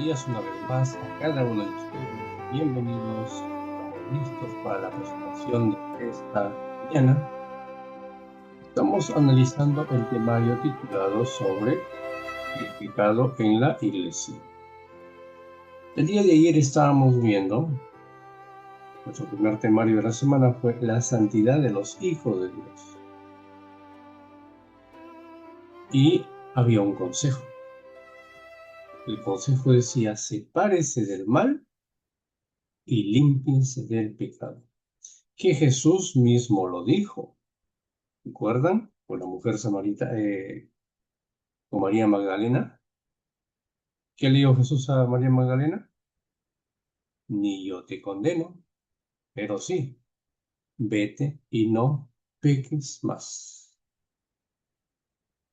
días una vez más a cada uno de ustedes. Bienvenidos. Estamos listos para la presentación de esta mañana. Estamos analizando el temario titulado sobre el pecado en la iglesia. El día de ayer estábamos viendo, nuestro primer temario de la semana fue la santidad de los hijos de Dios. Y había un consejo. El consejo decía: sepárese del mal y límpiense del pecado. Que Jesús mismo lo dijo. ¿Recuerdan? Con la mujer samarita, con María Magdalena. ¿Qué le dijo Jesús a María Magdalena? Ni yo te condeno, pero sí, vete y no peques más.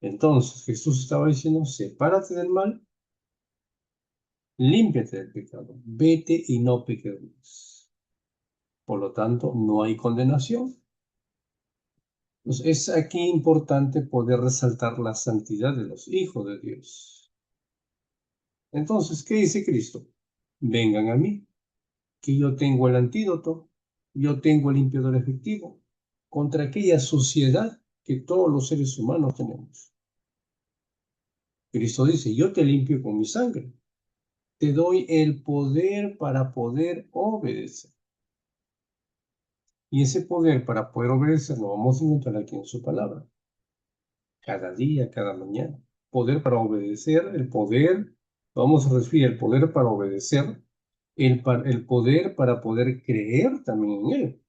Entonces Jesús estaba diciendo: sepárate del mal, límpiate del pecado, vete y no peques más. Por lo tanto, no hay condenación. Entonces, es aquí importante poder resaltar la santidad de los hijos de Dios. Entonces, ¿qué dice Cristo? Vengan a mí, que yo tengo el antídoto, yo tengo el limpiador efectivo contra aquella suciedad que todos los seres humanos tenemos. Cristo dice: yo te limpio con mi sangre, te doy el poder para poder obedecer. Y ese poder para poder obedecer lo vamos a encontrar aquí en su palabra. Cada día, cada mañana. Poder para obedecer, el poder, vamos a referir el poder para obedecer, el poder para poder creer también en él.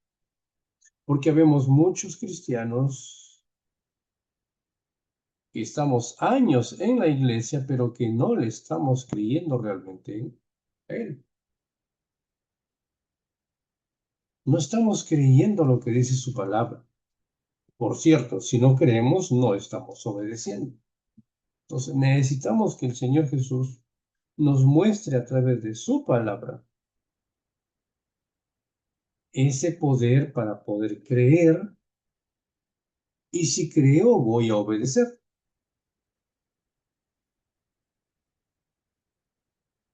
Porque vemos muchos cristianos que estamos años en la iglesia, pero que no le estamos creyendo realmente a él. No estamos creyendo lo que dice su palabra. Por cierto, si no creemos, no estamos obedeciendo. Entonces necesitamos que el Señor Jesús nos muestre a través de su palabra ese poder para poder creer, y si creo, voy a obedecer.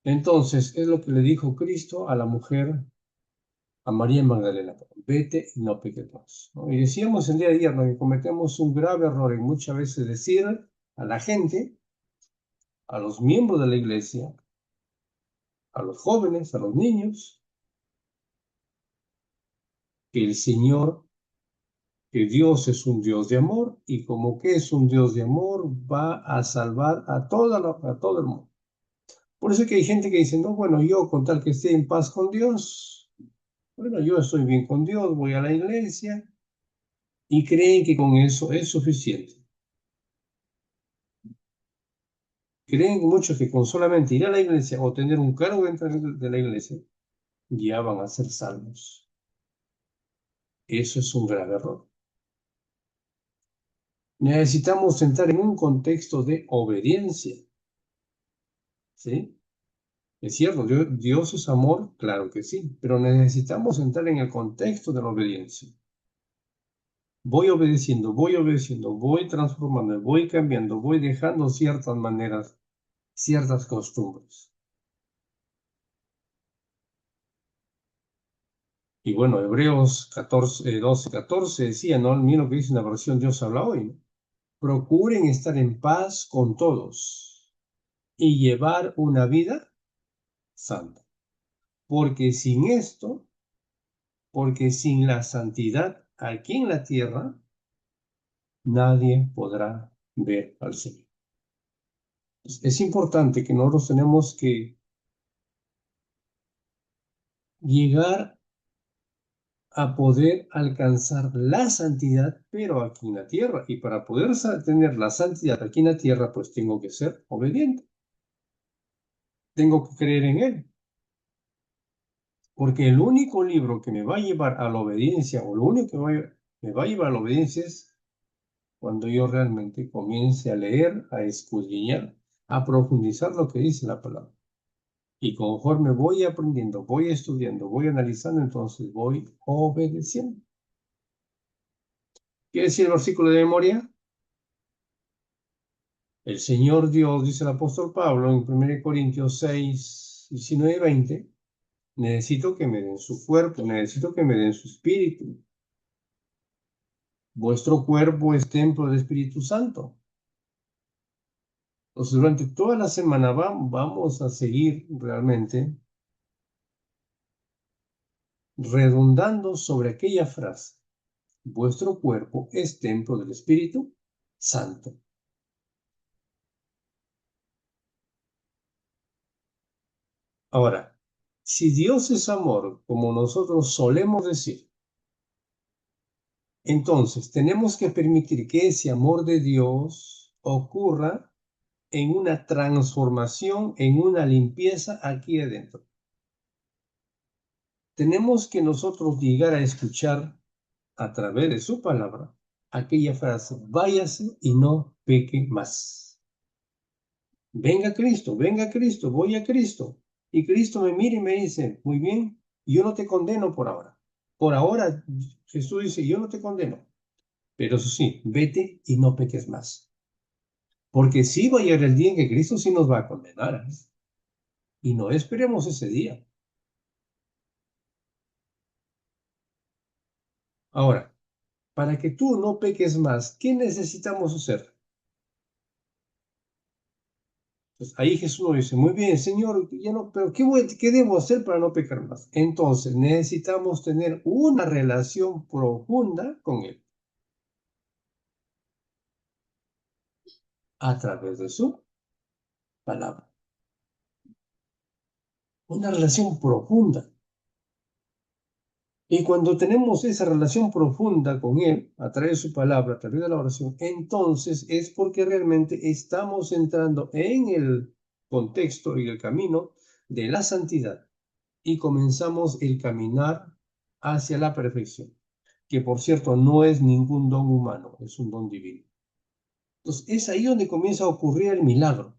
Entonces, es lo que le dijo Cristo a la mujer, a María Magdalena: vete y no peques más, ¿no? Y decíamos el día de ayer, ¿no?, que cometemos un grave error en muchas veces decir a la gente, a los miembros de la iglesia, a los jóvenes, a los niños, que el Señor, que Dios es un Dios de amor, y como que es un Dios de amor, va a salvar a todo el mundo. Por eso que hay gente que dice: no, bueno, yo con tal que esté en paz con Dios, bueno, yo estoy bien con Dios, voy a la iglesia, y creen que con eso es suficiente. Creen muchos que con solamente ir a la iglesia o tener un cargo dentro de la iglesia, ya van a ser salvos. Eso es un grave error. Necesitamos entrar en un contexto de obediencia. ¿Sí? Es cierto, Dios es amor, claro que sí, pero necesitamos entrar en el contexto de la obediencia. Voy obedeciendo, voy transformando, voy cambiando, voy dejando ciertas maneras, ciertas costumbres. Y bueno, Hebreos 12, 14 decía, ¿no? Mira lo que dice en la versión Dios habla hoy, ¿no? Procuren estar en paz con todos y llevar una vida santa. Porque sin esto, porque sin la santidad aquí en la tierra, nadie podrá ver al Señor. Es importante que nosotros tenemos que llegar a poder alcanzar la santidad, pero aquí en la tierra. Y para poder tener la santidad aquí en la tierra, pues tengo que ser obediente. Tengo que creer en Él. Porque el único libro que me va a llevar a la obediencia, o lo único que me va a llevar a la obediencia, es cuando yo realmente comience a leer, a escudriñar, a profundizar lo que dice la palabra. Y conforme voy aprendiendo, voy estudiando, voy analizando, entonces voy obedeciendo. ¿Quiere decir el versículo de memoria? El Señor Dios, dice el apóstol Pablo en 1 Corintios 6, 19, 20, necesito que me den su cuerpo, necesito que me den su espíritu. Vuestro cuerpo es templo del Espíritu Santo. Entonces, durante toda la semana vamos a seguir realmente redundando sobre aquella frase. Vuestro cuerpo es templo del Espíritu Santo. Ahora, si Dios es amor, como nosotros solemos decir, entonces tenemos que permitir que ese amor de Dios ocurra en una transformación, en una limpieza aquí adentro. Tenemos que nosotros llegar a escuchar a través de su palabra aquella frase, váyase y no peque más. Venga Cristo, voy a Cristo. Y Cristo me mira y me dice, muy bien, yo no te condeno por ahora. Por ahora, Jesús dice, yo no te condeno. Pero eso sí, vete y no peques más. Porque sí va a llegar el día en que Cristo sí nos va a condenar. Y no esperemos ese día. Ahora, para que tú no peques más, ¿qué necesitamos hacer? Pues ahí Jesús nos dice, muy bien, Señor, ya no, pero ¿qué debo hacer para no pecar más? Entonces necesitamos tener una relación profunda con Él a través de su palabra. Una relación profunda. Y cuando tenemos esa relación profunda con Él, a través de su palabra, a través de la oración, entonces es porque realmente estamos entrando en el contexto y el camino de la santidad y comenzamos el caminar hacia la perfección, que por cierto no es ningún don humano, es un don divino. Entonces es ahí donde comienza a ocurrir el milagro.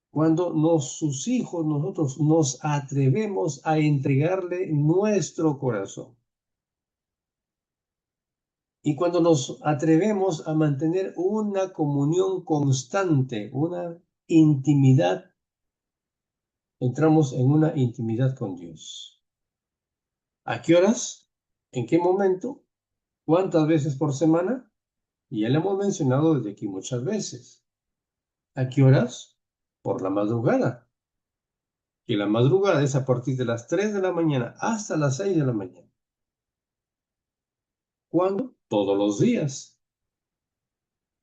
Cuando sus hijos, nosotros nos atrevemos a entregarle nuestro corazón. Y cuando nos atrevemos a mantener una comunión constante, una intimidad, entramos en una intimidad con Dios. ¿A qué horas? ¿En qué momento? ¿Cuántas veces por semana? Ya le hemos mencionado desde aquí muchas veces. ¿A qué horas? Por la madrugada. Que la madrugada es a partir de las 3 de la mañana hasta las 6 de la mañana. ¿Cuándo? Todos los días.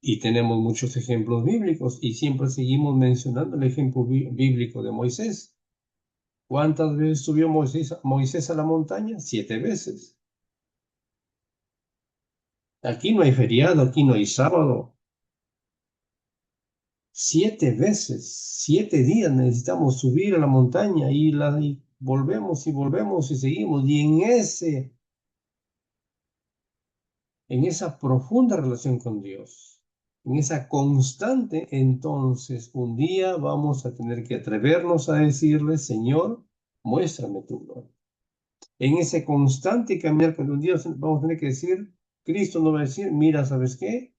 Y tenemos muchos ejemplos bíblicos y siempre seguimos mencionando el ejemplo bíblico de Moisés. ¿Cuántas veces subió Moisés a la montaña? 7 veces. Aquí no hay feriado, aquí no hay sábado. 7 veces, 7 días necesitamos subir a la montaña y volvemos y volvemos y seguimos. Y en esa profunda relación con Dios, en esa constante, entonces un día vamos a tener que atrevernos a decirle, Señor, muéstrame tu gloria. En ese constante caminar con un Dios vamos a tener que decir, Cristo nos va a decir, mira, ¿sabes qué?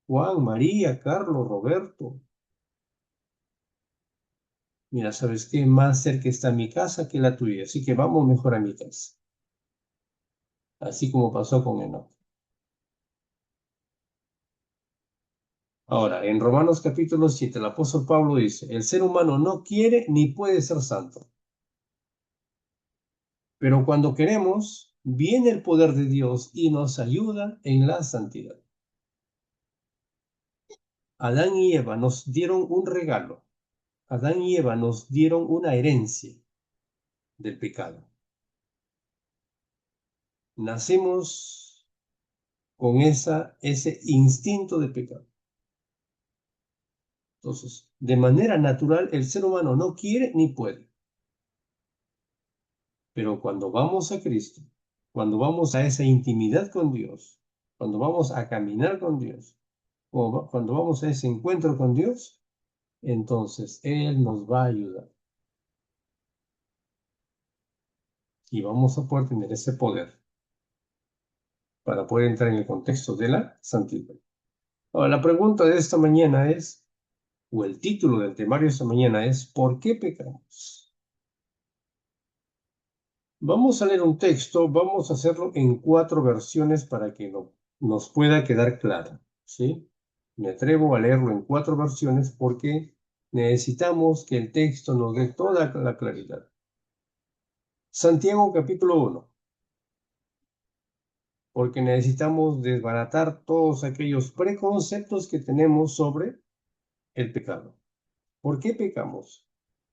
Juan, María, Carlos, Roberto, mira, ¿sabes qué? Más cerca está mi casa que la tuya, así que vamos mejor a mi casa. Así como pasó con Enoch. Ahora, en Romanos capítulo 7, el apóstol Pablo dice, el ser humano no quiere ni puede ser santo. Pero cuando queremos, viene el poder de Dios y nos ayuda en la santidad. Adán y Eva nos dieron un regalo. Adán y Eva nos dieron una herencia del pecado. Nacemos con ese instinto de pecado. Entonces, de manera natural, el ser humano no quiere ni puede. Pero cuando vamos a Cristo, cuando vamos a esa intimidad con Dios, cuando vamos a caminar con Dios, cuando vamos a ese encuentro con Dios, entonces Él nos va a ayudar. Y vamos a poder tener ese poder para poder entrar en el contexto de la santidad. Ahora, la pregunta de esta mañana es, o el título del temario de esta mañana es, ¿por qué pecamos? Vamos a leer un texto, vamos a hacerlo en 4 versiones para que nos pueda quedar claro, ¿sí? Me atrevo a leerlo en 4 versiones porque necesitamos que el texto nos dé toda la claridad. Santiago capítulo 1, porque necesitamos desbaratar todos aquellos preconceptos que tenemos sobre el pecado. ¿Por qué pecamos?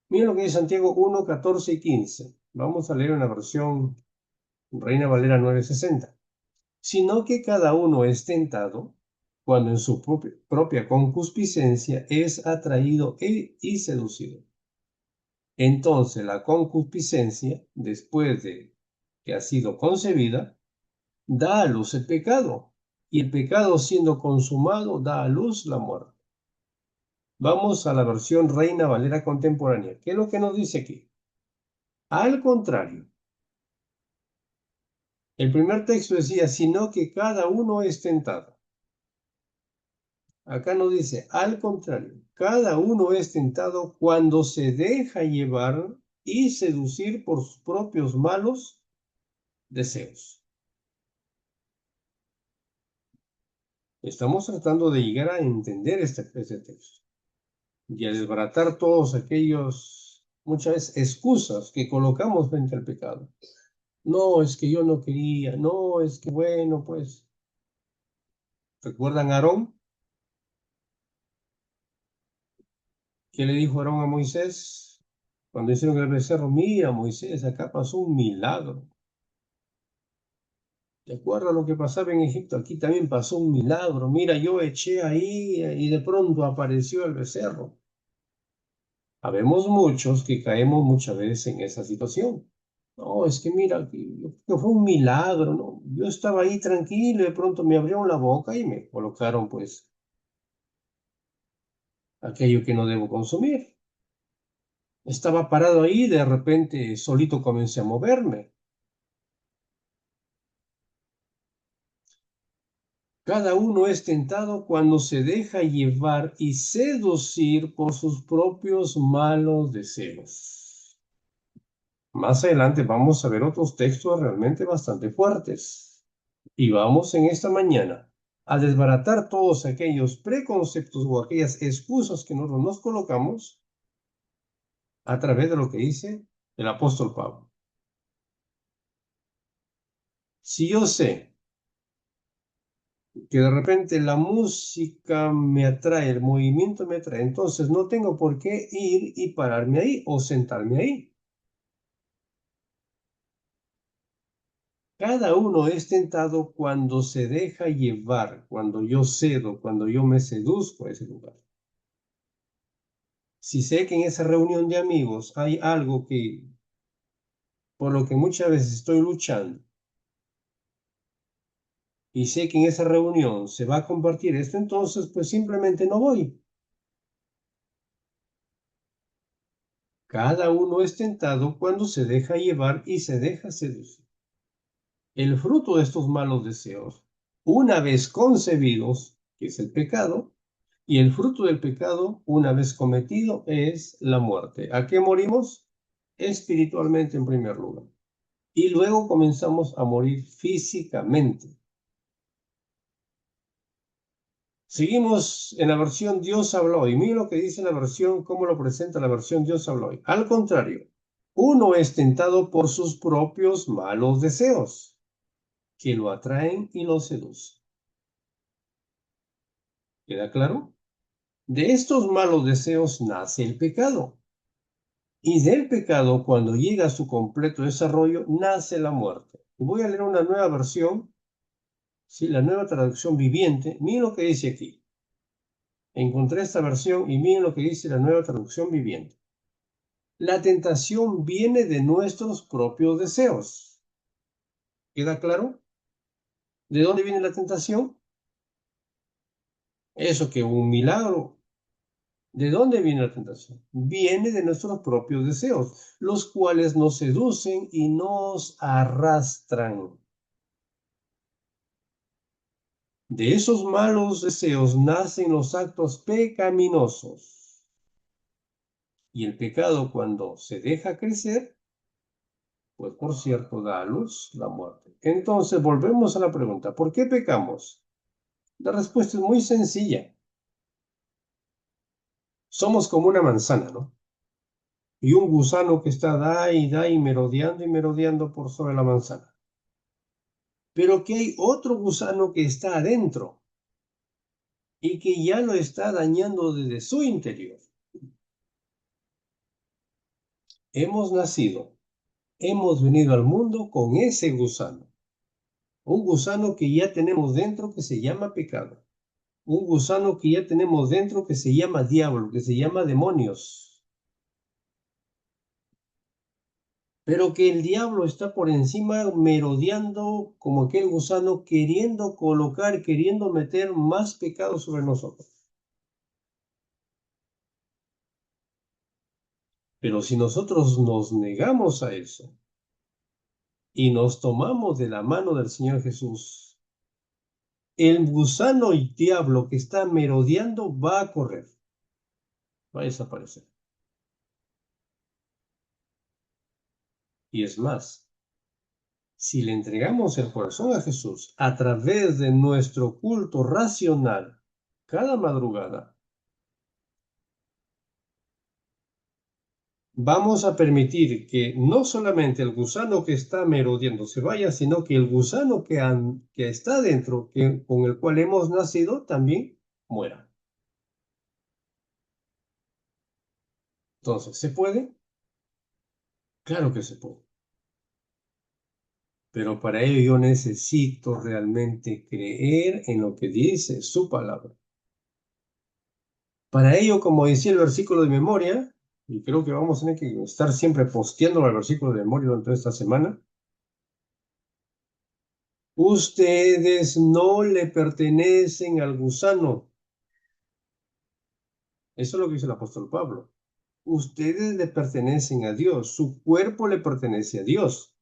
Miren lo que dice Santiago 1, 14 y 15. Vamos a leer una versión Reina Valera 960. Sino que cada uno es tentado cuando en su propia concupiscencia es atraído y seducido. Entonces la concupiscencia, después de que ha sido concebida, da a luz el pecado, y el pecado siendo consumado da a luz la muerte. Vamos a la versión Reina Valera contemporánea. ¿Qué es lo que nos dice aquí? Al contrario, el primer texto decía, sino que cada uno es tentado. Acá nos dice, al contrario, cada uno es tentado cuando se deja llevar y seducir por sus propios malos deseos. Estamos tratando de llegar a entender este texto y a desbaratar todos aquellos, muchas veces, excusas que colocamos frente al pecado. No, es que yo no quería, no, es que bueno, pues. ¿Recuerdan a Aarón? ¿Qué le dijo Aarón a Moisés? Cuando hicieron el becerro, mira, Moisés, acá pasó un milagro. ¿Te acuerdas lo que pasaba en Egipto? Aquí también pasó un milagro. Mira, yo eché ahí y de pronto apareció el becerro. Habemos muchos que caemos muchas veces en esa situación. No, es que mira, que fue un milagro, ¿no? Yo estaba ahí tranquilo y de pronto me abrieron la boca y me colocaron, pues, aquello que no debo consumir. Estaba parado ahí y de repente solito comencé a moverme. Cada uno es tentado cuando se deja llevar y seducir por sus propios malos deseos. Más adelante vamos a ver otros textos realmente bastante fuertes. Y vamos en esta mañana a desbaratar todos aquellos preconceptos o aquellas excusas que nosotros nos colocamos a través de lo que dice el apóstol Pablo. Si yo sé que de repente la música me atrae, el movimiento me atrae, entonces no tengo por qué ir y pararme ahí o sentarme ahí. Cada uno es tentado cuando se deja llevar, cuando yo cedo, cuando yo me seduzco a ese lugar. Si sé que en esa reunión de amigos hay algo por lo que muchas veces estoy luchando, y sé que en esa reunión se va a compartir esto, entonces pues simplemente no voy. Cada uno es tentado cuando se deja llevar y se deja seducir. El fruto de estos malos deseos, una vez concebidos, que es el pecado, y el fruto del pecado, una vez cometido, es la muerte. ¿A qué morimos? Espiritualmente en primer lugar. Y luego comenzamos a morir físicamente. Seguimos en la versión Dios habló hoy. Mira lo que dice la versión, cómo lo presenta la versión Dios habló hoy. Al contrario, uno es tentado por sus propios malos deseos, que lo atraen y lo seducen. ¿Queda claro? De estos malos deseos nace el pecado. Y del pecado, cuando llega a su completo desarrollo, nace la muerte. Voy a leer una nueva versión, ¿sí? La nueva traducción viviente. Miren lo que dice aquí. Encontré esta versión y miren lo que dice la nueva traducción viviente. La tentación viene de nuestros propios deseos. ¿Queda claro? ¿De dónde viene la tentación? Eso que un milagro. ¿De dónde viene la tentación? Viene de nuestros propios deseos, los cuales nos seducen y nos arrastran. De esos malos deseos nacen los actos pecaminosos. Y el pecado, cuando se deja crecer, pues por cierto da a luz la muerte. Entonces volvemos a la pregunta, ¿por qué pecamos? La respuesta es muy sencilla. Somos como una manzana, ¿no? Y un gusano que está da y merodeando por sobre la manzana. Pero que hay otro gusano que está adentro y que ya lo está dañando desde su interior. Hemos nacido, hemos venido al mundo con ese gusano. Un gusano que ya tenemos dentro que se llama pecado. Un gusano que ya tenemos dentro que se llama diablo, que se llama demonios. Pero que el diablo está por encima merodeando como aquel gusano, queriendo colocar, queriendo meter más pecado sobre nosotros. Pero si nosotros nos negamos a eso y nos tomamos de la mano del Señor Jesús, el gusano y diablo que está merodeando va a correr, va a desaparecer. Y es más, si le entregamos el corazón a Jesús a través de nuestro culto racional cada madrugada, vamos a permitir que no solamente el gusano que está merodeando se vaya, sino que el gusano que está dentro, con el cual hemos nacido, también muera. Entonces, ¿se puede? Claro que se puede. Pero para ello yo necesito realmente creer en lo que dice su palabra. Para ello, como decía el versículo de memoria, y creo que vamos a tener que estar siempre posteando el versículo de memoria durante esta semana, ustedes no le pertenecen al gusano. Eso es lo que dice el apóstol Pablo. Ustedes le pertenecen a Dios, su cuerpo le pertenece a Dios.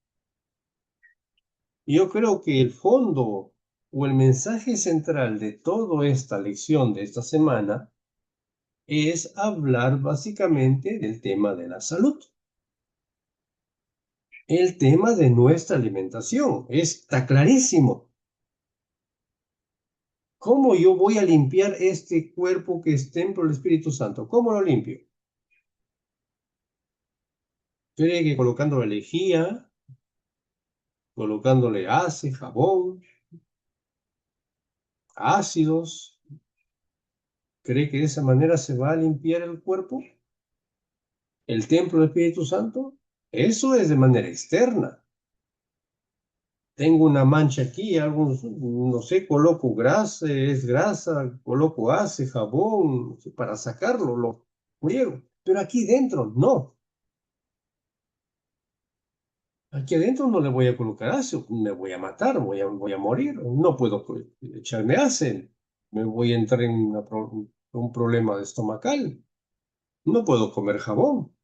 Y yo creo que el fondo o el mensaje central de toda esta lección de esta semana es hablar básicamente del tema de la salud. El tema de nuestra alimentación está clarísimo. ¿Cómo yo voy a limpiar este cuerpo que es templo del Espíritu Santo? ¿Cómo lo limpio? ¿Cree que colocándole lejía, colocándole jabón, ácidos? ¿Cree que de esa manera se va a limpiar el cuerpo? ¿El templo del Espíritu Santo? Eso es de manera externa. Tengo una mancha aquí, algo, no sé, coloco grasa, es grasa, coloco jabón, no sé, para sacarlo, lo friego. Pero aquí dentro, no. Aquí adentro no le voy a colocar ácido, me voy a matar, voy a morir. No puedo echarme ácido, me voy a entrar en un problema de estomacal. No puedo comer jabón.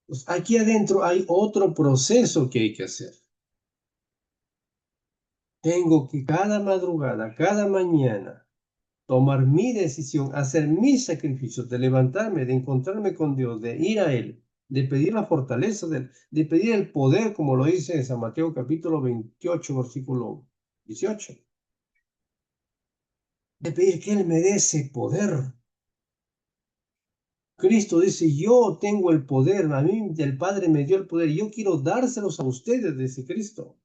Pues aquí adentro hay otro proceso que hay que hacer. Tengo que cada madrugada, cada mañana, tomar mi decisión, hacer mis sacrificios, de levantarme, de encontrarme con Dios, de ir a Él, de pedir la fortaleza de pedir el poder, como lo dice en San Mateo capítulo 28, versículo 18. De pedir que Él me dé ese poder. Cristo dice, yo tengo el poder, a mí el Padre me dio el poder, y yo quiero dárselos a ustedes, dice Cristo.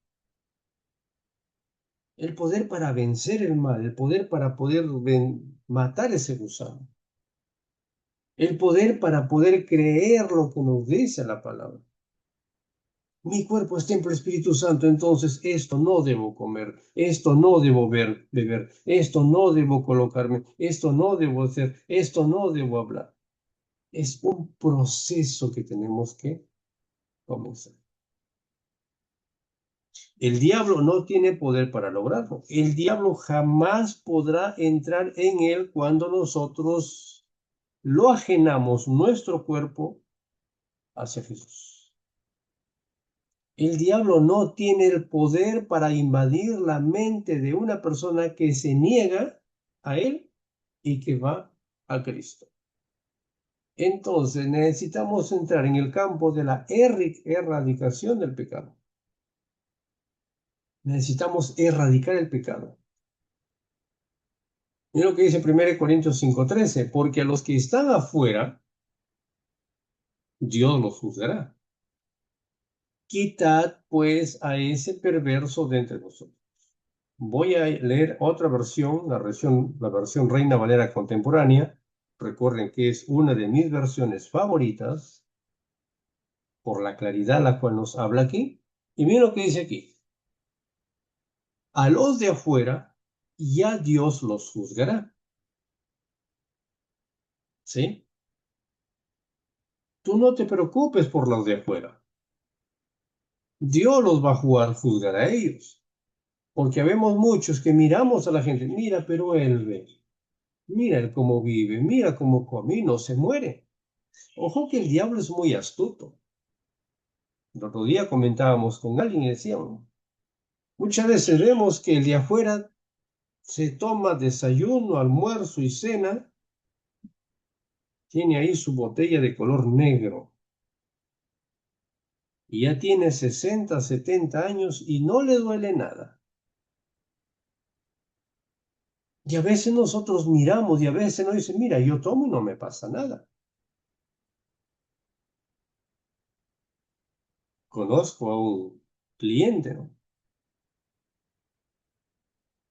El poder para vencer el mal, el poder para poder matar ese gusano. El poder para poder creer lo que nos dice la palabra. Mi cuerpo es templo del Espíritu Santo, entonces esto no debo comer, esto no debo beber, esto no debo colocarme, esto no debo hacer, esto no debo hablar. Es un proceso que tenemos que comenzar. El diablo no tiene poder para lograrlo. El diablo jamás podrá entrar en él cuando nosotros lo ajenamos nuestro cuerpo hacia Jesús. El diablo no tiene el poder para invadir la mente de una persona que se niega a él y que va a Cristo. Entonces necesitamos entrar en el campo de la erradicación del pecado. Necesitamos erradicar el pecado. Mira lo que dice 1 Corintios 5:13, porque a los que están afuera, Dios los juzgará. Quitad pues a ese perverso de entre vosotros. Voy a leer otra versión, la versión Reina Valera contemporánea. Recuerden que es una de mis versiones favoritas por la claridad la cual nos habla aquí. Y miren lo que dice aquí. A los de afuera ya Dios los juzgará. ¿Sí? Tú no te preocupes por los de afuera. Dios los va a juzgar a ellos. Porque vemos muchos que miramos a la gente. Mira, pero él ve. Mira él cómo vive. Mira cómo come y no se muere. Ojo que el diablo es muy astuto. El otro día comentábamos con alguien y decíamos, muchas veces vemos que el de afuera se toma desayuno, almuerzo y cena, tiene ahí su botella de color negro y ya tiene 60, 70 años y no le duele nada. Y a veces nosotros miramos y a veces nos dicen, mira, yo tomo y no me pasa nada. Conozco a un cliente, ¿no?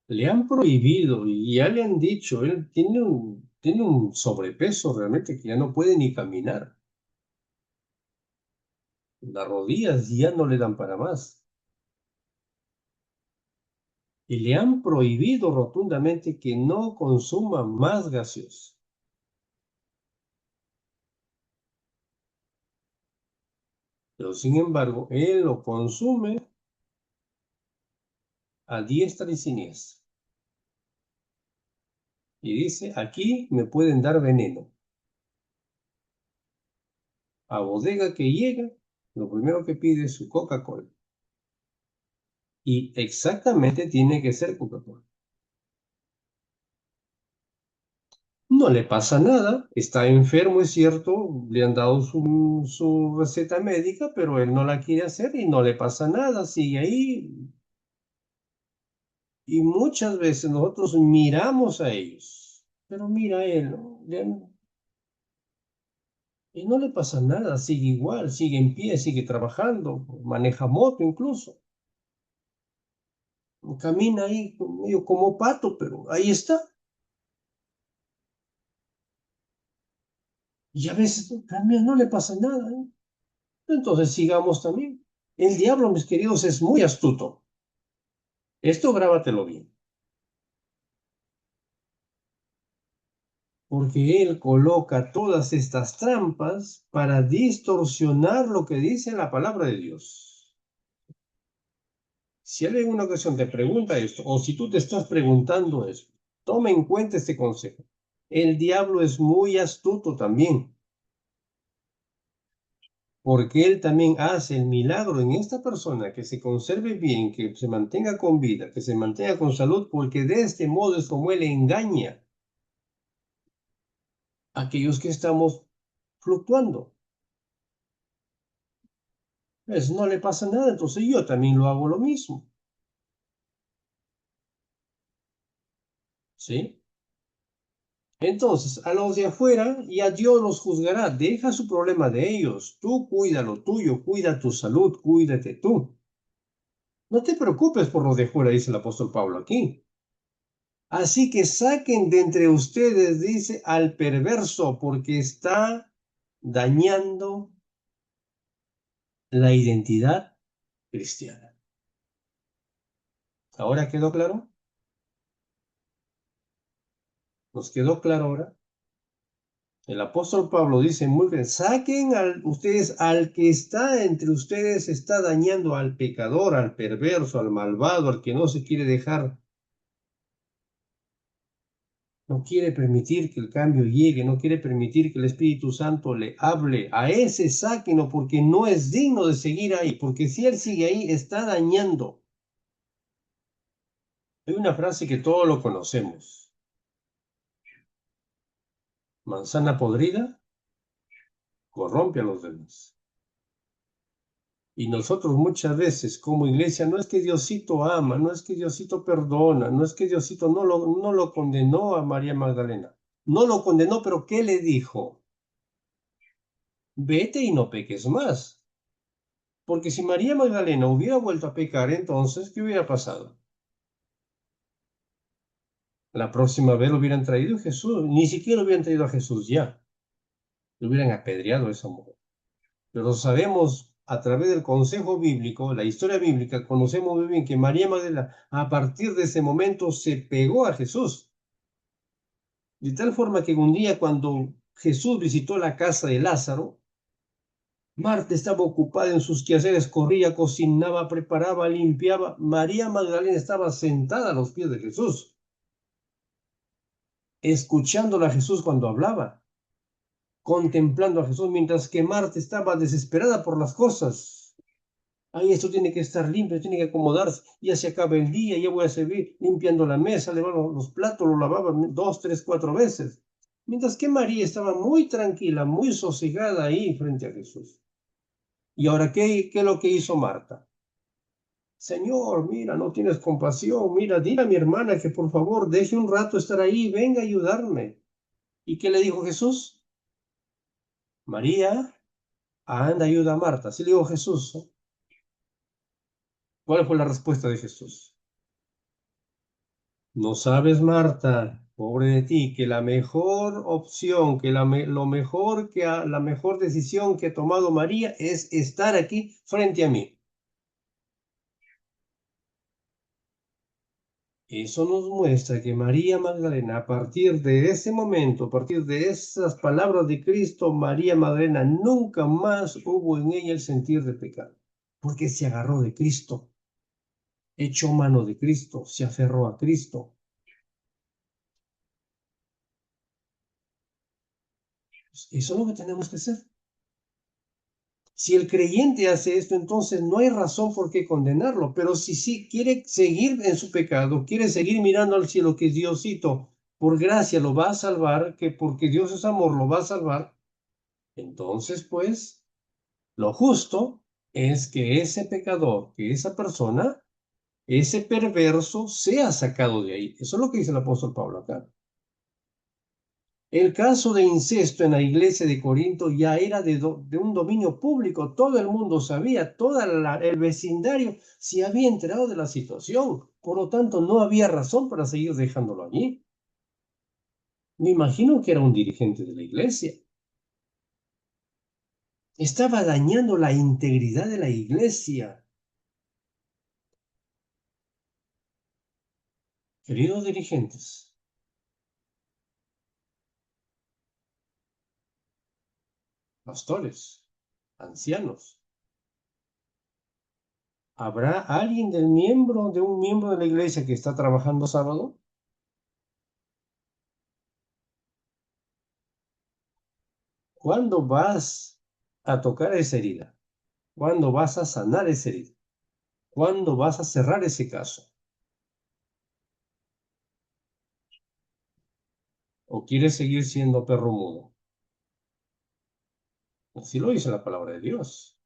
Le han prohibido y ya le han dicho, él tiene un sobrepeso realmente que ya no puede ni caminar. Las rodillas ya no le dan para más. Y le han prohibido rotundamente que no consuma más gaseosa. Pero sin embargo, él lo consume a diestra y siniestra. Y dice, aquí me pueden dar veneno. A bodega que llega, lo primero que pide es su Coca-Cola. Y exactamente tiene que ser Coca-Cola. No le pasa nada, está enfermo, es cierto, le han dado su receta médica, pero él no la quiere hacer y no le pasa nada, sigue ahí. Y muchas veces nosotros miramos a ellos, pero mira a él, ¿no? Y no le pasa nada, sigue igual, sigue en pie, sigue trabajando, maneja moto incluso, camina ahí medio como pato, pero ahí está. Y a veces también no le pasa nada, ¿eh? Entonces sigamos también. El diablo, mis queridos, es muy astuto. Esto grábatelo bien. Porque él coloca todas estas trampas para distorsionar lo que dice la palabra de Dios. Si alguien en una ocasión te pregunta esto, o si tú te estás preguntando esto, toma en cuenta este consejo. El diablo es muy astuto también, porque él también hace el milagro en esta persona que se conserve bien, que se mantenga con vida, que se mantenga con salud, porque de este modo es como él engaña a aquellos que estamos fluctuando. Pues no le pasa nada, entonces yo también lo hago lo mismo, ¿sí? Entonces, a los de afuera ya Dios los juzgará. Deja su problema de ellos. Tú cuida lo tuyo, cuida tu salud, cuídate tú. No te preocupes por los de afuera, dice el apóstol Pablo aquí. Así que saquen de entre ustedes, dice, al perverso, porque está dañando la identidad cristiana. ¿Ahora quedó claro? ¿Nos quedó claro ahora? El apóstol Pablo dice muy bien, saquen ustedes al que está entre ustedes, está dañando al pecador, al perverso, al malvado, al que no se quiere dejar, no quiere permitir que el cambio llegue, no quiere permitir que el Espíritu Santo le hable. A ese sáquenlo porque no es digno de seguir ahí, porque si él sigue ahí está dañando. Hay una frase que todos lo conocemos. Manzana podrida corrompe a los demás. Y nosotros muchas veces como iglesia, no es que Diosito ama, no es que Diosito perdona, no es que Diosito no lo condenó a María Magdalena. No lo condenó, pero ¿qué le dijo? Vete y no peques más. Porque si María Magdalena hubiera vuelto a pecar, entonces, ¿qué hubiera pasado? La próxima vez lo hubieran traído a Jesús, ni siquiera lo hubieran traído a Jesús ya. Lo hubieran apedreado a esa mujer. Pero sabemos a través del consejo bíblico, la historia bíblica, conocemos muy bien que María Magdalena a partir de ese momento se pegó a Jesús. De tal forma que un día cuando Jesús visitó la casa de Lázaro, Marta estaba ocupada en sus quehaceres, corría, cocinaba, preparaba, limpiaba. María Magdalena estaba sentada a los pies de Jesús, escuchándole a Jesús cuando hablaba, contemplando a Jesús, mientras que Marta estaba desesperada por las cosas. Ay, esto tiene que estar limpio, tiene que acomodarse, ya se acaba el día, ya voy a seguir limpiando la mesa, lavando los platos, lo lavaba 2, 3, 4 veces. Mientras que María estaba muy tranquila, muy sosegada ahí frente a Jesús. ¿Y ahora qué es lo que hizo Marta? Señor, mira, no tienes compasión, mira, dile a mi hermana que por favor deje un rato estar ahí, venga a ayudarme. ¿Y qué le dijo Jesús? María, anda, ayuda a Marta. Así le dijo Jesús, ¿no? ¿Cuál fue la respuesta de Jesús? No sabes, Marta, pobre de ti, que la mejor opción, que lo mejor la mejor decisión que ha tomado María es estar aquí frente a mí. Eso nos muestra que María Magdalena, a partir de ese momento, a partir de esas palabras de Cristo, María Magdalena nunca más hubo en ella el sentir de pecado, porque se agarró de Cristo, echó mano de Cristo, se aferró a Cristo. Eso es lo que tenemos que hacer. Si el creyente hace esto, entonces no hay razón por qué condenarlo, pero si sí quiere seguir en su pecado, quiere seguir mirando al cielo, que Diosito por gracia lo va a salvar, que porque Dios es amor lo va a salvar, entonces pues lo justo es que ese pecador, que esa persona, ese perverso sea sacado de ahí. Eso es lo que dice el apóstol Pablo acá. El caso de incesto en la iglesia de Corinto ya era de un dominio público. Todo el mundo sabía, todo el vecindario se había enterado de la situación. Por lo tanto, no había razón para seguir dejándolo allí. Me imagino que era un dirigente de la iglesia. Estaba dañando la integridad de la iglesia. Queridos dirigentes, pastores, ancianos, ¿habrá alguien de un miembro de la iglesia que está trabajando sábado? ¿Cuándo vas a tocar esa herida? ¿Cuándo vas a sanar esa herida? ¿Cuándo vas a cerrar ese caso? ¿O quieres seguir siendo perro mudo? Así lo dice la palabra de Dios.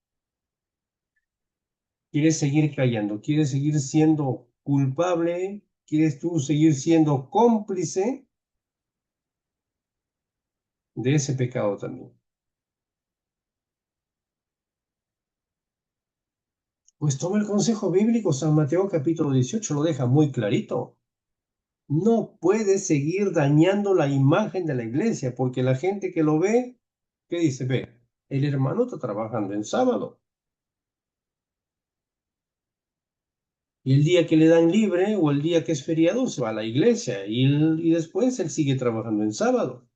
¿Quieres seguir callando? ¿Quieres seguir siendo culpable? ¿Quieres tú seguir siendo cómplice de ese pecado también? Pues toma el consejo bíblico, San Mateo capítulo 18 lo deja muy clarito. No puedes seguir dañando la imagen de la iglesia, porque la gente que lo ve, ¿qué dice? Ve, el hermano está trabajando en sábado. Y el día que le dan libre o el día que es feriado se va a la iglesia y después él sigue trabajando en sábado.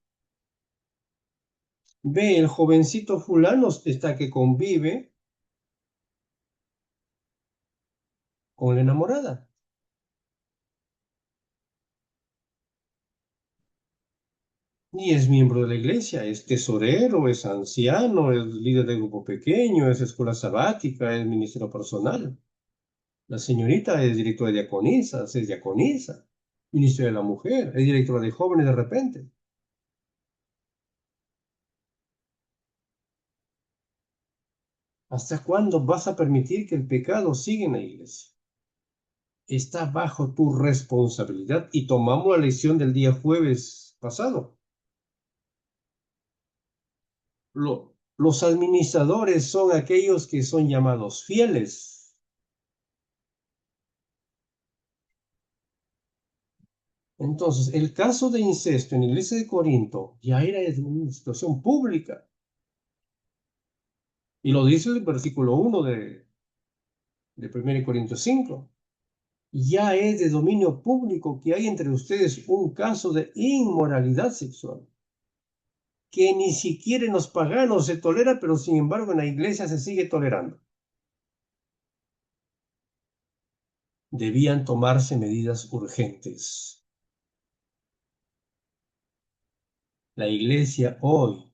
Ve, el jovencito fulano está que convive con la enamorada. Y es miembro de la iglesia, es tesorero, es anciano, es líder de grupo pequeño, es escuela sabática, es ministro personal. La señorita es directora de diaconisas, es diaconisa, ministro de la mujer, es directora de jóvenes de repente. ¿Hasta cuándo vas a permitir que el pecado siga en la iglesia? Está bajo tu responsabilidad y tomamos la lección del día jueves pasado. Los administradores son aquellos que son llamados fieles. Entonces, el caso de incesto en la iglesia de Corinto ya era una situación pública. Y lo dice el versículo 1 de 1 Corintios 5. Ya es de dominio público que hay entre ustedes un caso de inmoralidad sexual, que ni siquiera en los paganos se tolera, pero sin embargo en la iglesia se sigue tolerando. Debían tomarse medidas urgentes. La iglesia hoy,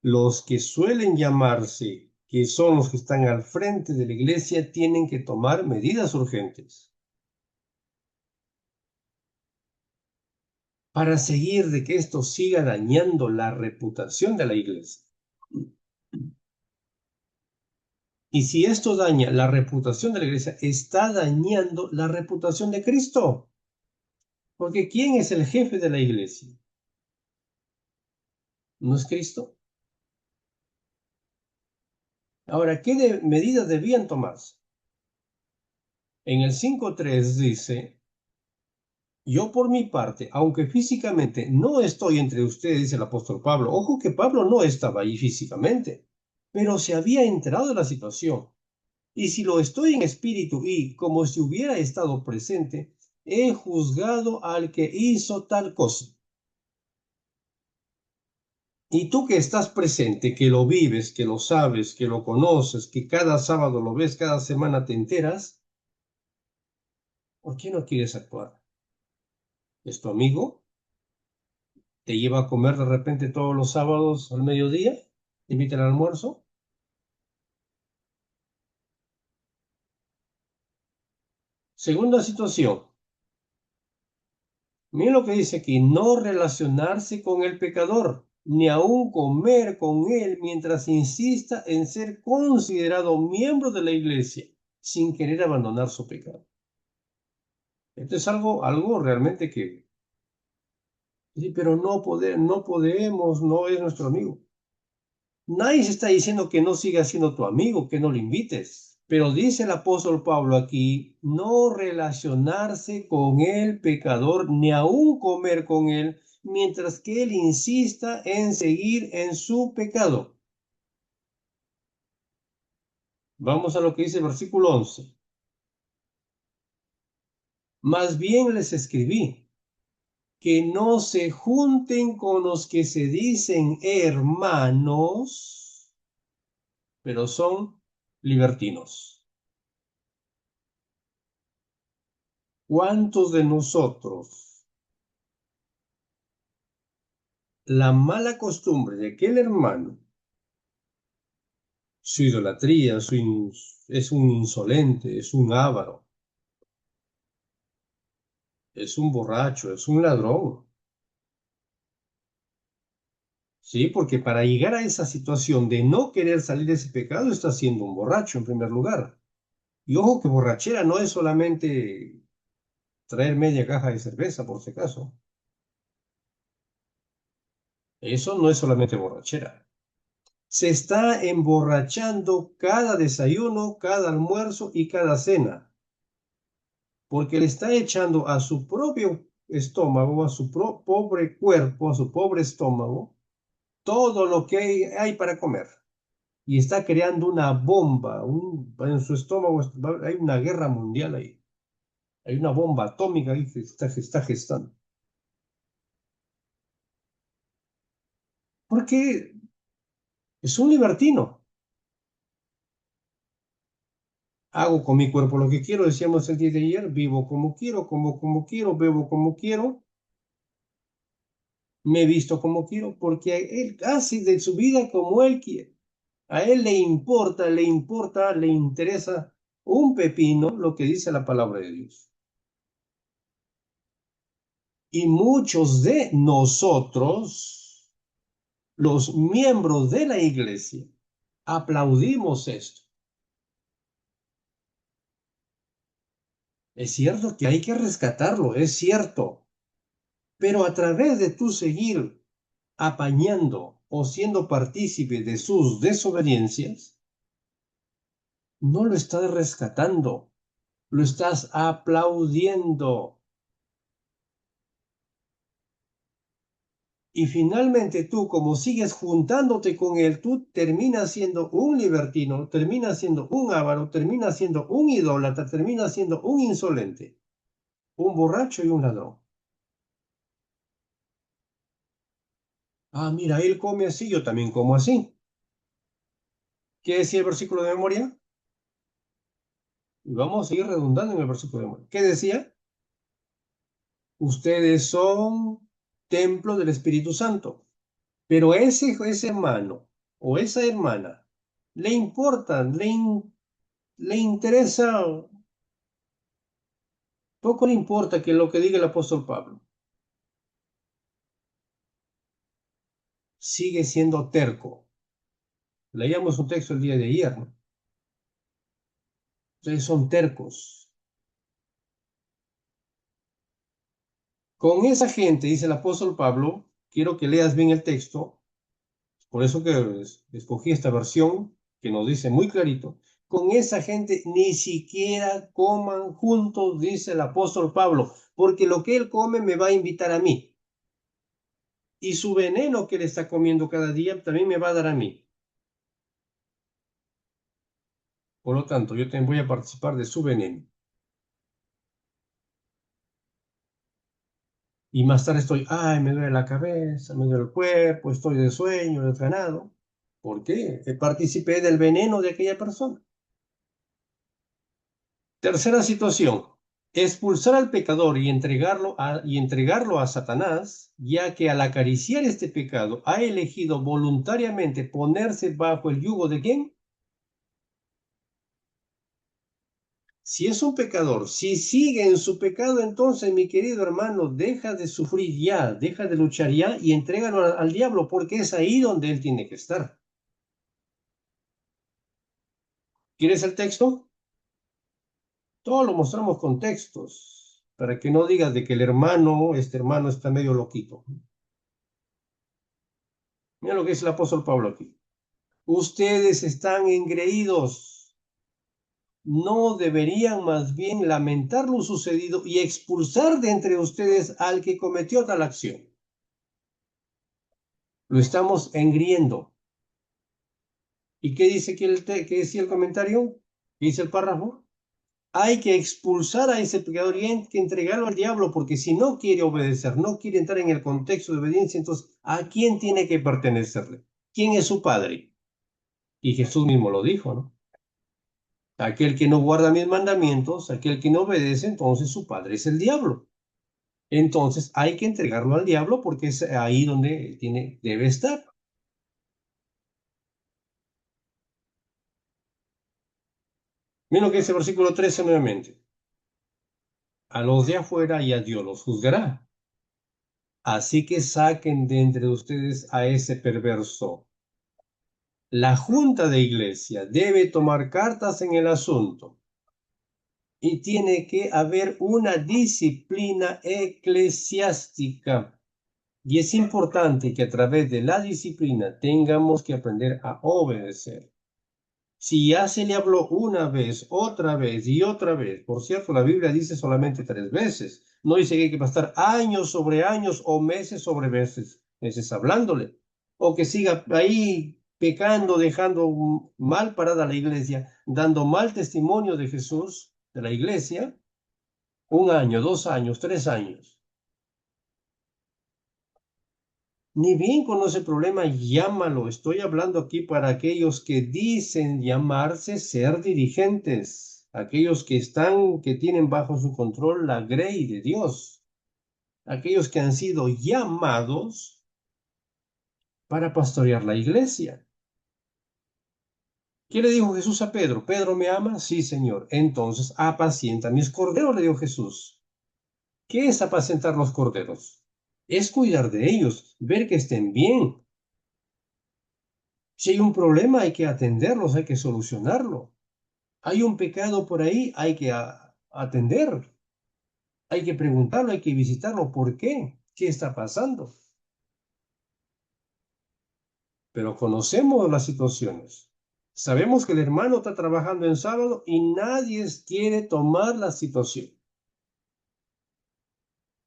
los que suelen llamarse, que son los que están al frente de la iglesia, tienen que tomar medidas urgentes para seguir de que esto siga dañando la reputación de la iglesia. Y si esto daña la reputación de la iglesia, está dañando la reputación de Cristo. Porque ¿quién es el jefe de la iglesia? ¿No es Cristo? Ahora, ¿qué medidas debían tomarse? En el 5.3 dice, yo por mi parte, aunque físicamente no estoy entre ustedes, dice el apóstol Pablo. Ojo que Pablo no estaba ahí físicamente, pero se había enterado de la situación. Y si lo estoy en espíritu y como si hubiera estado presente, he juzgado al que hizo tal cosa. Y tú que estás presente, que lo vives, que lo sabes, que lo conoces, que cada sábado lo ves, cada semana te enteras, ¿por qué no quieres actuar? ¿Es tu amigo? ¿Te lleva a comer de repente todos los sábados al mediodía? ¿Te invita al almuerzo? Segunda situación. Mira lo que dice aquí, no relacionarse con el pecador, ni aun comer con él mientras insista en ser considerado miembro de la iglesia, sin querer abandonar su pecado. Esto es algo realmente que, sí, pero no podemos, no es nuestro amigo. Nadie se está diciendo que no siga siendo tu amigo, que no lo invites. Pero dice el apóstol Pablo aquí, no relacionarse con el pecador, ni aún comer con él, mientras que él insista en seguir en su pecado. Vamos a lo que dice el versículo 11. Más bien les escribí que no se junten con los que se dicen hermanos, pero son libertinos. ¿Cuántos de nosotros la mala costumbre de aquel hermano, su idolatría, es un insolente, es un avaro, es un borracho, es un ladrón? Sí, porque para llegar a esa situación de no querer salir de ese pecado, está siendo un borracho en primer lugar. Y ojo que borrachera no es solamente traer media caja de cerveza, por si acaso. Eso no es solamente borrachera. Se está emborrachando cada desayuno, cada almuerzo y cada cena, porque le está echando a su propio estómago, a su pobre cuerpo, a su pobre estómago, todo lo que hay para comer. Y está creando una bomba, en su estómago hay una guerra mundial ahí. Hay una bomba atómica ahí que está gestando. Porque es un libertino. Hago con mi cuerpo lo que quiero, decíamos el día de ayer, vivo como quiero, bebo como quiero, me visto como quiero, porque él hace de su vida como él quiere. A él le interesa un pepino lo que dice la palabra de Dios. Y muchos de nosotros, los miembros de la iglesia, Aplaudimos esto. Es cierto que hay que rescatarlo, es cierto, pero a través de tú seguir apañando o siendo partícipe de sus desobediencias, no lo estás rescatando, lo estás aplaudiendo. Y finalmente tú, como sigues juntándote con él, tú terminas siendo un libertino, terminas siendo un avaro, terminas siendo un idólatra, terminas siendo un insolente, un borracho y un ladrón. Ah, mira, él come así, yo también como así. ¿Qué decía el versículo de memoria? Y vamos a seguir redundando en el versículo de memoria. ¿Qué decía? Ustedes son templo del Espíritu Santo. Pero ese hermano o esa hermana le importa, le interesa, poco le importa que lo que diga el apóstol Pablo. Sigue siendo terco. Leíamos un texto el día de ayer, ¿no? Ustedes son tercos. Con esa gente, dice el apóstol Pablo, quiero que leas bien el texto, por eso que escogí esta versión que nos dice muy clarito, con esa gente ni siquiera coman juntos, dice el apóstol Pablo, porque lo que él come me va a invitar a mí. Y su veneno que él está comiendo cada día también me va a dar a mí. Por lo tanto, yo también voy a participar de su veneno. Y más tarde estoy, ay, me duele la cabeza, me duele el cuerpo, estoy de sueño, desganado. ¿Por qué? Participé del veneno de aquella persona. Tercera situación, expulsar al pecador y entregarlo a Satanás, ya que al acariciar este pecado ha elegido voluntariamente ponerse bajo el yugo de ¿quién? Si es un pecador, si sigue en su pecado, entonces, mi querido hermano, deja de sufrir ya, deja de luchar ya y entrégalo al diablo, porque es ahí donde él tiene que estar. ¿Quieres el texto? Todo lo mostramos con textos, para que no digas de que este hermano está medio loquito. Mira lo que dice el apóstol Pablo aquí. Ustedes están engreídos. No deberían más bien lamentar lo sucedido y expulsar de entre ustedes al que cometió tal acción. Lo estamos engriendo. ¿Y qué dice qué decía el comentario? ¿Qué dice el párrafo? Hay que expulsar a ese pecador y hay que entregarlo al diablo, porque si no quiere obedecer, no quiere entrar en el contexto de obediencia, entonces, ¿a quién tiene que pertenecerle? ¿Quién es su padre? Y Jesús mismo lo dijo, ¿no? Aquel que no guarda mis mandamientos, aquel que no obedece, entonces su padre es el diablo. Entonces hay que entregarlo al diablo porque es ahí donde debe estar. Miren lo que dice el versículo 13 nuevamente. A los de afuera y a Dios los juzgará. Así que saquen de entre ustedes a ese perverso. La junta de iglesia debe tomar cartas en el asunto y tiene que haber una disciplina eclesiástica. Y es importante que a través de la disciplina tengamos que aprender a obedecer. Si ya se le habló una vez, otra vez y otra vez, por cierto, la Biblia dice solamente 3 veces, no dice que hay que pasar años sobre años o meses sobre meses hablándole, o que siga ahí pecando, dejando mal parada la iglesia, dando mal testimonio de Jesús, de la iglesia, 1 año, 2 años, 3 años. Ni bien conoce el problema, llámalo. Estoy hablando aquí para aquellos que dicen llamarse ser dirigentes, aquellos que tienen bajo su control la grey de Dios, aquellos que han sido llamados para pastorear la iglesia. ¿Qué le dijo Jesús a Pedro? ¿Pedro me ama? Sí, Señor. Entonces apacienta mis corderos, le dijo Jesús. ¿Qué es apacentar los corderos? Es cuidar de ellos, ver que estén bien. Si hay un problema, hay que atenderlos, hay que solucionarlo. Hay un pecado por ahí, hay que atender. Hay que preguntarlo, hay que visitarlo. ¿Por qué? ¿Qué está pasando? Pero conocemos las situaciones. Sabemos que el hermano está trabajando en sábado y nadie quiere tomar la situación.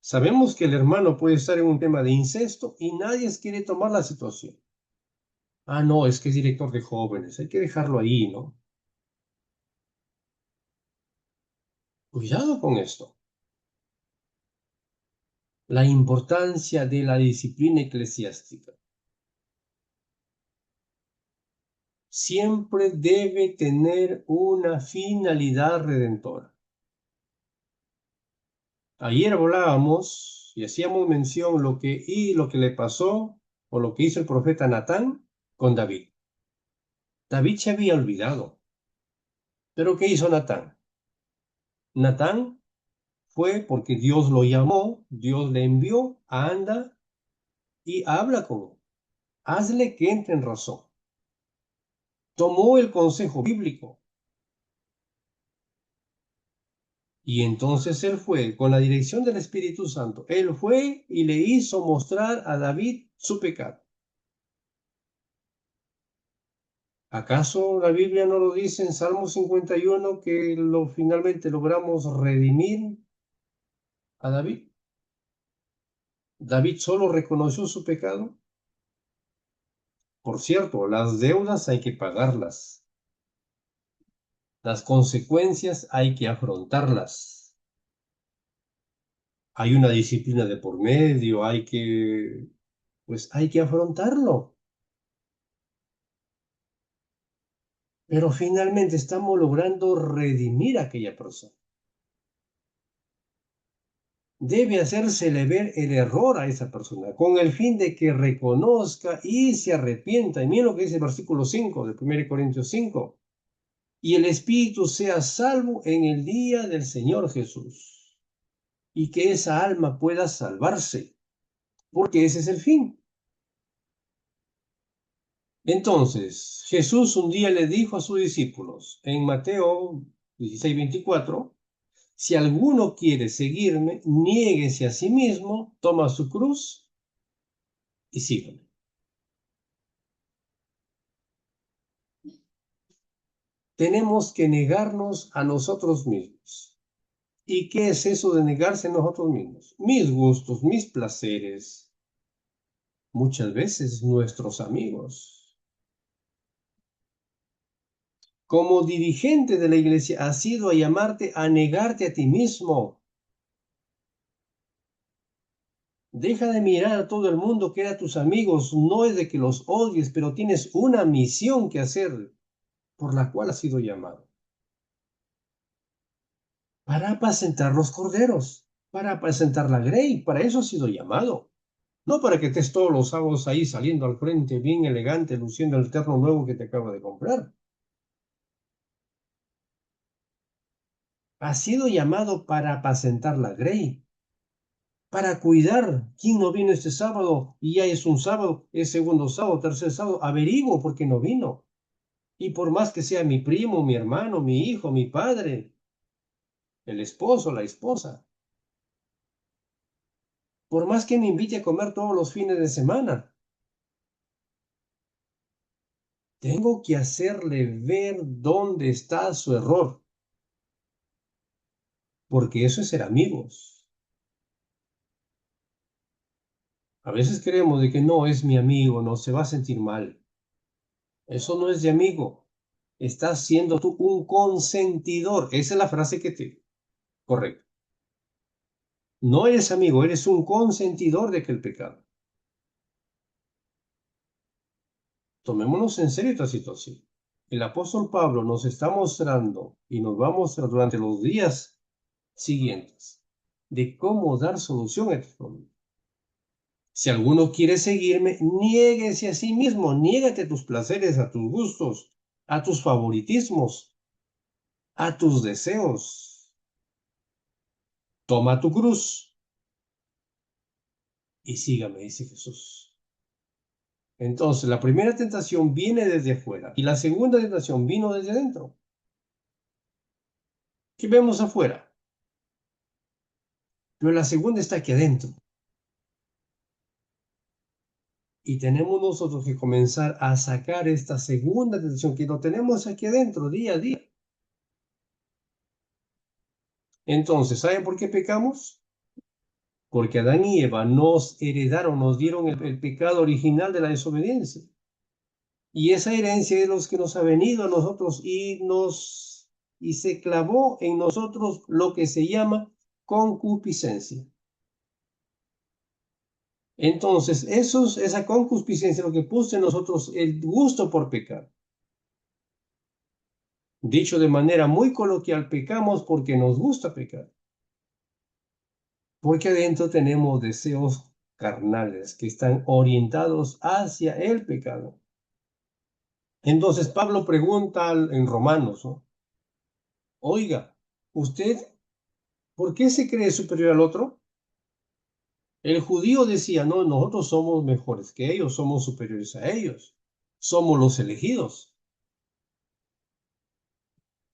Sabemos que el hermano puede estar en un tema de incesto y nadie quiere tomar la situación. Ah, no, es que es director de jóvenes, hay que dejarlo ahí, ¿no? Cuidado con esto. La importancia de la disciplina eclesiástica. Siempre debe tener una finalidad redentora. Ayer hablábamos y hacíamos mención lo que le pasó o lo que hizo el profeta Natán con David. David se había olvidado. ¿Pero qué hizo Natán? Natán fue porque Dios lo llamó, Dios le envió, anda y habla con él. Hazle que entre en razón. Tomó el consejo bíblico y entonces él fue, con la dirección del Espíritu Santo, él fue y le hizo mostrar a David su pecado. ¿Acaso la Biblia no lo dice en Salmo 51 que finalmente logramos redimir a David? David solo reconoció su pecado. Por cierto, las deudas hay que pagarlas. Las consecuencias hay que afrontarlas. Hay una disciplina de por medio, pues hay que afrontarlo. Pero finalmente estamos logrando redimir a aquella persona. Debe hacérsele ver el error a esa persona, con el fin de que reconozca y se arrepienta. Y miren lo que dice el versículo 5 de 1 Corintios 5. Y el espíritu sea salvo en el día del Señor Jesús. Y que esa alma pueda salvarse, porque ese es el fin. Entonces, Jesús un día le dijo a sus discípulos en Mateo 16:24, si alguno quiere seguirme, niéguese a sí mismo, toma su cruz y sígueme. Tenemos que negarnos a nosotros mismos. ¿Y qué es eso de negarse a nosotros mismos? Mis gustos, mis placeres, muchas veces nuestros amigos. Como dirigente de la iglesia, has sido a llamarte a negarte a ti mismo. Deja de mirar a todo el mundo que era tus amigos. No es de que los odies, pero tienes una misión que hacer por la cual has sido llamado. Para apacentar los corderos, para apacentar la grey, para eso has sido llamado. No para que estés todos los sábados ahí saliendo al frente, bien elegante, luciendo el terno nuevo que te acabo de comprar. Has sido llamado para apacentar la grey, para cuidar. ¿Quién no vino este sábado? Y ya es un sábado, es segundo sábado, tercer sábado. Averiguo por qué no vino. Y por más que sea mi primo, mi hermano, mi hijo, mi padre, el esposo, la esposa, por más que me invite a comer todos los fines de semana, tengo que hacerle ver dónde está su error, porque eso es ser amigos. A veces creemos de que no es mi amigo, no se va a sentir mal. Eso no es de amigo. Estás siendo tú un consentidor. Esa es la frase que te... Correcto. No eres amigo, eres un consentidor de aquel pecado. Tomémonos en serio esta situación. El apóstol Pablo nos está mostrando y nos va a mostrar durante los días siguientes de cómo dar solución a este problema. Si alguno quiere seguirme, niéguese a sí mismo, niégate a tus placeres, a tus gustos, a tus favoritismos, a tus deseos. Toma tu cruz y sígame, dice Jesús. Entonces, la primera tentación viene desde afuera y la segunda tentación vino desde adentro. ¿Qué vemos afuera? Pero la segunda está aquí adentro. Y tenemos nosotros que comenzar a sacar esta segunda tentación que lo tenemos aquí adentro día a día. Entonces, ¿saben por qué pecamos? Porque Adán y Eva nos heredaron, nos dieron el pecado original de la desobediencia. Y esa herencia es los que nos ha venido a nosotros y se clavó en nosotros lo que se llama concupiscencia. Entonces, esa concupiscencia lo que puso en nosotros el gusto por pecar. Dicho de manera muy coloquial, pecamos porque nos gusta pecar. Porque adentro tenemos deseos carnales que están orientados hacia el pecado. Entonces Pablo pregunta en Romanos, ¿no? Oiga, ¿usted por qué se cree superior al otro? El judío decía, no, nosotros somos mejores que ellos, somos superiores a ellos, somos los elegidos.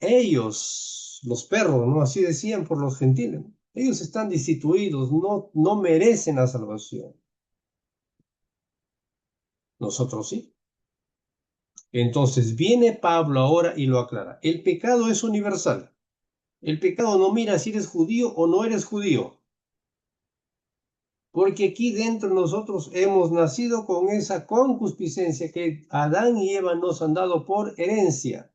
Ellos, los perros, ¿no? Así decían por los gentiles. Ellos están destituidos, no merecen la salvación. Nosotros sí. Entonces viene Pablo ahora y lo aclara. El pecado es universal. El pecado no mira si eres judío o no eres judío. Porque aquí dentro nosotros hemos nacido con esa concupiscencia que Adán y Eva nos han dado por herencia.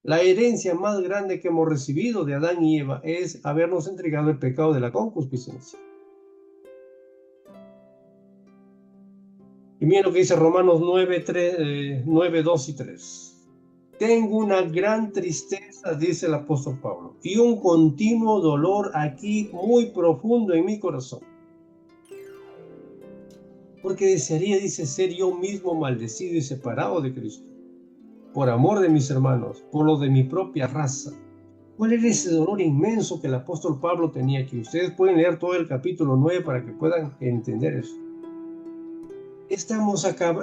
La herencia más grande que hemos recibido de Adán y Eva es habernos entregado el pecado de la concupiscencia. Y miren lo que dice Romanos 9, 2 y 3. Tengo una gran tristeza, dice el apóstol Pablo, y un continuo dolor aquí muy profundo en mi corazón. Porque desearía, dice, ser yo mismo maldecido y separado de Cristo, por amor de mis hermanos, por lo de mi propia raza. ¿Cuál era ese dolor inmenso que el apóstol Pablo tenía aquí? Ustedes pueden leer todo el capítulo 9 para que puedan entender eso.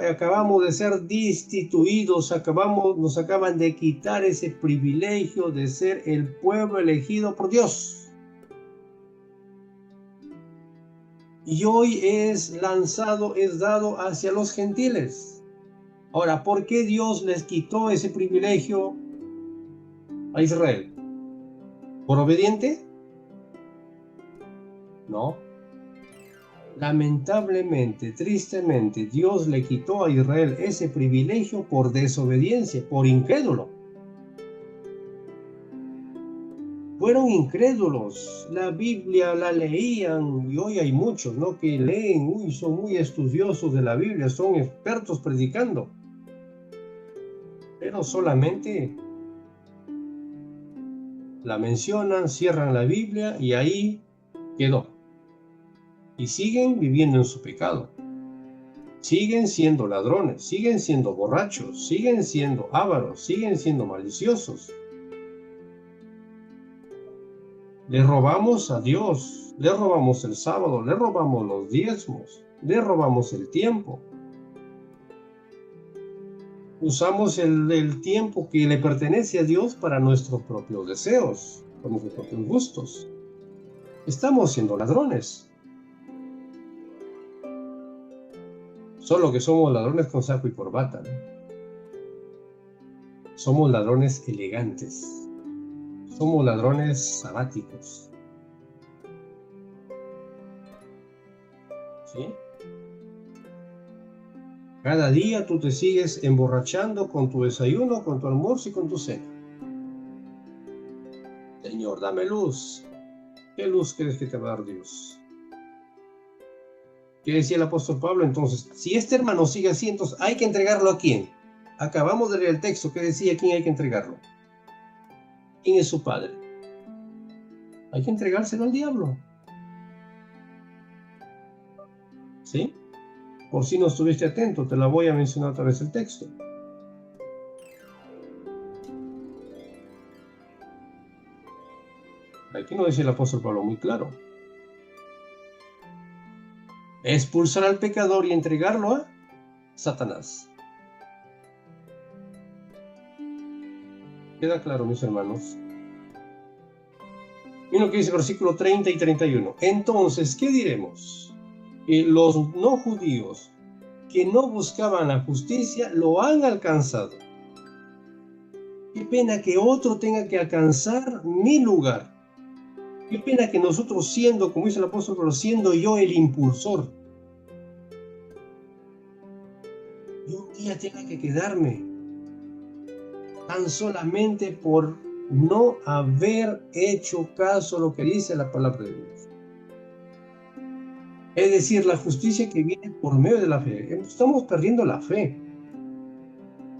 Acabamos de ser destituidos, nos acaban de quitar ese privilegio de ser el pueblo elegido por Dios. Y hoy es dado hacia los gentiles. Ahora, ¿por qué Dios les quitó ese privilegio a Israel? ¿Por obediente? No. Lamentablemente, tristemente, Dios le quitó a Israel ese privilegio por desobediencia, por incrédulo. Fueron incrédulos, la Biblia la leían y hoy hay muchos, ¿no? Que leen, son muy estudiosos de la Biblia, son expertos predicando, pero solamente la mencionan, cierran la Biblia y ahí quedó. Y siguen viviendo en su pecado. Siguen siendo ladrones, siguen siendo borrachos, siguen siendo ávaros, siguen siendo maliciosos. Le robamos a Dios, le robamos el sábado, le robamos los diezmos, le robamos el tiempo. Usamos el tiempo que le pertenece a Dios para nuestros propios deseos, para nuestros propios gustos. Estamos siendo ladrones. Solo que somos ladrones con saco y corbata, ¿no? Somos ladrones elegantes. Somos ladrones sabáticos. ¿Sí? Cada día tú te sigues emborrachando con tu desayuno, con tu almuerzo y con tu cena. Señor, dame luz. ¿Qué luz crees que te va a dar Dios? ¿Qué decía el apóstol Pablo? Entonces, si este hermano sigue así, entonces hay que entregarlo a quién. Acabamos de leer el texto que decía a quién hay que entregarlo. ¿Quién es su padre? Hay que entregárselo al diablo. ¿Sí? Por si no estuviste atento, te la voy a mencionar otra vez el texto. Aquí nos dice el apóstol Pablo muy claro. Expulsar al pecador y entregarlo a Satanás. ¿Queda claro, mis hermanos? Miren lo que dice el versículo 30 y 31. Entonces, ¿qué diremos? Los no judíos que no buscaban la justicia lo han alcanzado. Qué pena que otro tenga que alcanzar mi lugar. Qué pena que nosotros siendo, como dice el apóstol, pero siendo yo el impulsor, yo un día tenga que quedarme tan solamente por no haber hecho caso a lo que dice la palabra de Dios. Es decir, la justicia que viene por medio de la fe. Estamos perdiendo la fe.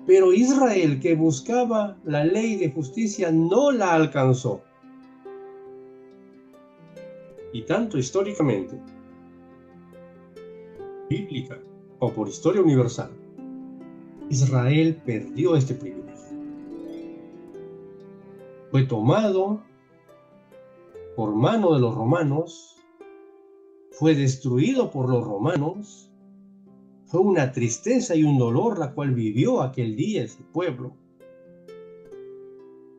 Pero Israel, que buscaba la ley de justicia, no la alcanzó. Y tanto históricamente, bíblica o por historia universal, Israel perdió este privilegio. Fue tomado por mano de los romanos, fue destruido por los romanos. Fue una tristeza y un dolor la cual vivió aquel día ese pueblo.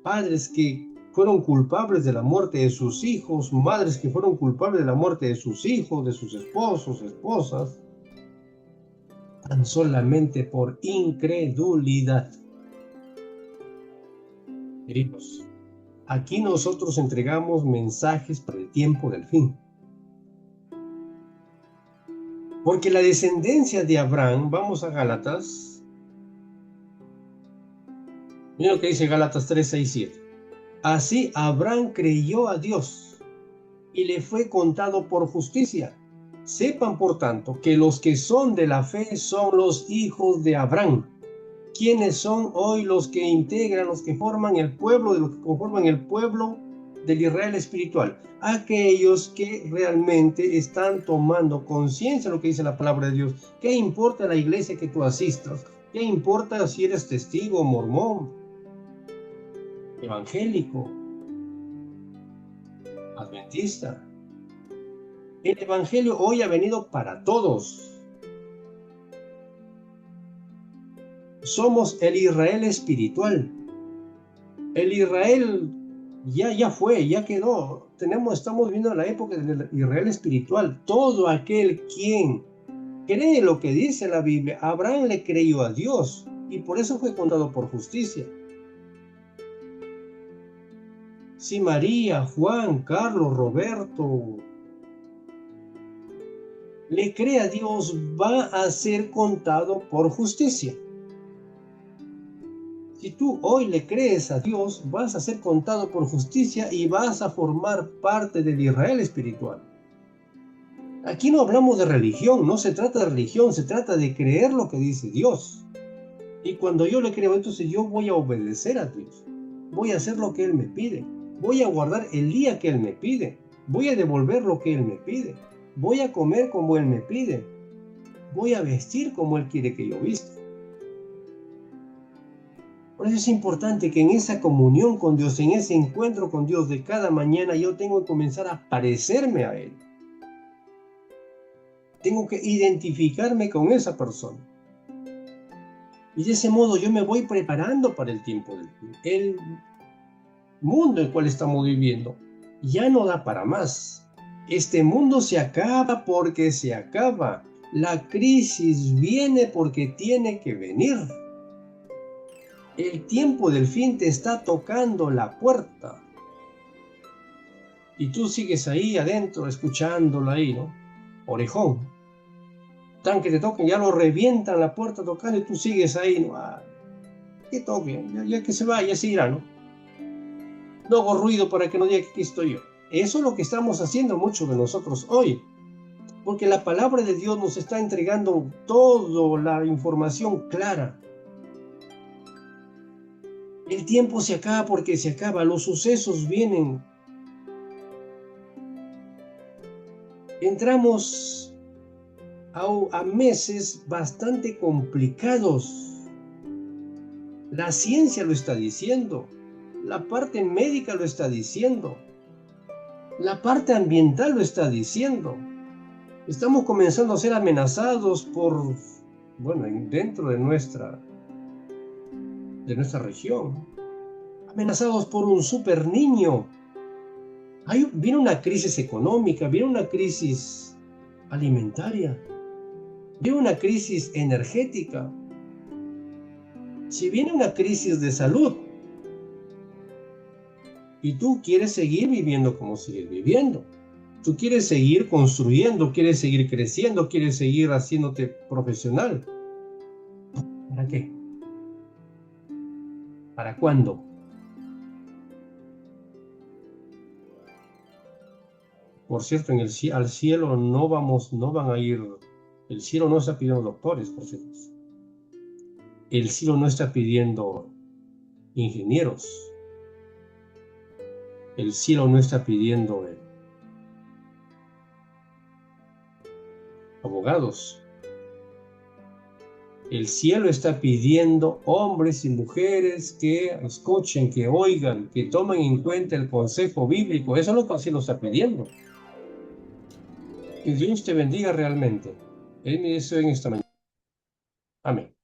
Padres que fueron culpables de la muerte de sus hijos, madres que fueron culpables de la muerte de sus hijos, de sus esposos, esposas, tan solamente por incredulidad. Queridos, aquí nosotros entregamos mensajes para el tiempo del fin. Porque la descendencia de Abraham, vamos a Gálatas. Mira lo que dice Gálatas 3, 6, 7. Así Abraham creyó a Dios y le fue contado por justicia. Sepan, por tanto, que los que son de la fe son los hijos de Abraham. ¿Quiénes son hoy los que integran, los que forman el pueblo, de los que conforman el pueblo del Israel espiritual? Aquellos que realmente están tomando conciencia de lo que dice la palabra de Dios. ¿Qué importa la iglesia que tú asistas? ¿Qué importa si eres testigo, mormón, evangélico, adventista? El evangelio hoy ha venido para todos. Somos el Israel espiritual. El Israel ya fue, ya quedó. Estamos viviendo la época del Israel espiritual. Todo aquel quien cree lo que dice la Biblia. Abraham le creyó a Dios y por eso fue contado por justicia. Si María, Juan, Carlos, Roberto le cree a Dios, va a ser contado por justicia. Si tú hoy le crees a Dios, vas a ser contado por justicia y vas a formar parte del Israel espiritual. Aquí no hablamos de religión, no se trata de religión, se trata de creer lo que dice Dios. Y cuando yo le creo, entonces yo voy a obedecer a Dios. Voy a hacer lo que Él me pide. Voy a guardar el día que Él me pide. Voy a devolver lo que Él me pide. Voy a comer como Él me pide. Voy a vestir como Él quiere que yo vista. Por eso es importante que en esa comunión con Dios, en ese encuentro con Dios de cada mañana, yo tengo que comenzar a parecerme a Él. Tengo que identificarme con esa persona. Y de ese modo yo me voy preparando para el tiempo del fin. El mundo en el cual estamos viviendo ya no da para más. Este mundo se acaba porque se acaba. La crisis viene porque tiene que venir. El tiempo del fin te está tocando la puerta. Y tú sigues ahí adentro, escuchándolo ahí, ¿no? Orejón. Tan que te toquen, ya lo revientan la puerta tocando y tú sigues ahí, ¿no? Que toquen, ya que se va, ya se irá, ¿no? No hago ruido para que no diga que aquí estoy yo. Eso es lo que estamos haciendo muchos de nosotros hoy. Porque la palabra de Dios nos está entregando toda la información clara. El tiempo se acaba porque se acaba, los sucesos vienen. Entramos a meses bastante complicados. La ciencia lo está diciendo, la parte médica lo está diciendo, la parte ambiental lo está diciendo. Estamos comenzando a ser amenazados por bueno, dentro de nuestra región, amenazados por un super niño. Viene una crisis económica, viene una crisis alimentaria, viene una crisis energética, si viene una crisis de salud y tú quieres seguir viviendo como sigues viviendo, tú quieres seguir construyendo, quieres seguir creciendo, quieres seguir haciéndote profesional, ¿para qué? ¿Para cuándo? Por cierto, al cielo no van a ir, el cielo no está pidiendo doctores, por cierto. El cielo no está pidiendo ingenieros. El cielo no está pidiendo abogados. El cielo está pidiendo hombres y mujeres que escuchen, que oigan, que tomen en cuenta el consejo bíblico. Eso es lo que el cielo está pidiendo. Que Dios te bendiga realmente. En esta mañana. Amén.